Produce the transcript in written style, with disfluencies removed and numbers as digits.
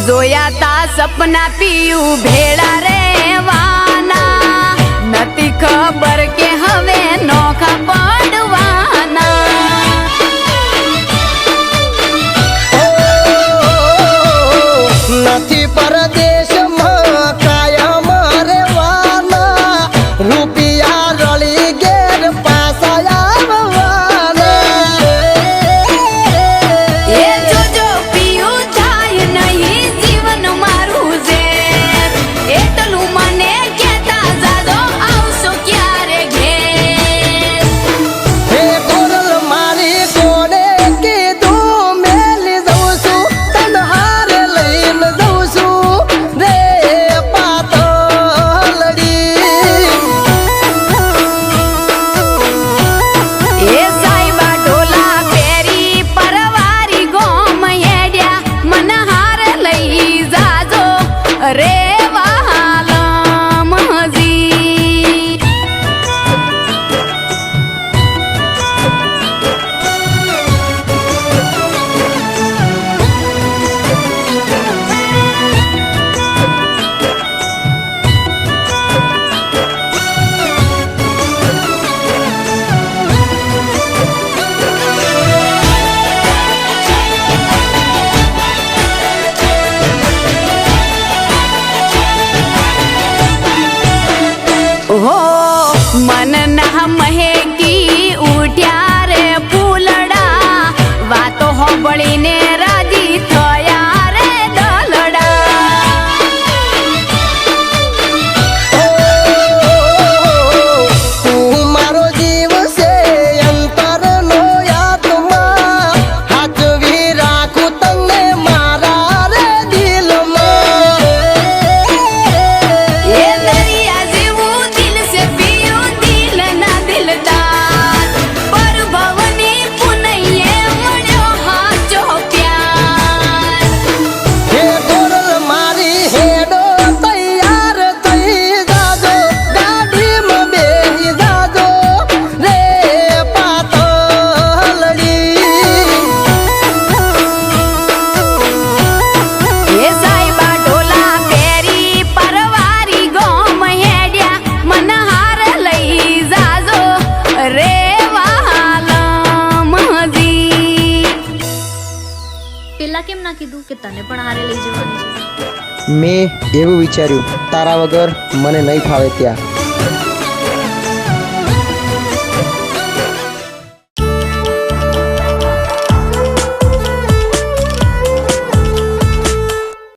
જોયા તા સપના પીયું ભેળા રેવાના નથી ખબર કે હવે નોખા પડવાના નથી પરદેશમાં કાયમ રહેવાના રૂપિયા રળી ઘેર પાછા આવવાના એ જોજો પીયું થાય નહીં જીવન મારું છે એટલું મને કહેતા જાજો આવશો ક્યારે ઘેર હે કોરલ મારી કોને કીધું મેલી જઉં છું તને હારે લઈને જઉં છું રે પાતળડી એ સાઈબા ઢોલા પેરી પરવારી ગોમ હેડ્યા મન હાર લઈ જાજો રે વાલમ હજી હો મન ના મહેકી ઉઠ્યા રે ફૂલડા વાતો હોંભળીને રાજી થયા રે દલડા તું મારો જીવ છે અંતરનો આત્મા હાચવી રાખું તને મારા રે દિલમાં એ દરિયા જેવું દિલ છે પીયું દિલ ના દિલદાર પર ભવની પુનૈયે મળ્યો હાચો પ્યાર હે કોરલ મારી હેડો તૈયાર થઈ જાજો ગાડીમાં બેસી જાજો રે પાતળડી એ સાઈબા ઢોલા પેરી પરવારી ગોમ હેડ્યા મન હાર લઈ જાજો રે વાલમ હજી પેલા કેમ ના કીધું કે તને પણ હારે લઈ જવાની છે? મેં એવું વિચાર્યું તારા વગર મને નહીં ફાવે ત્યાં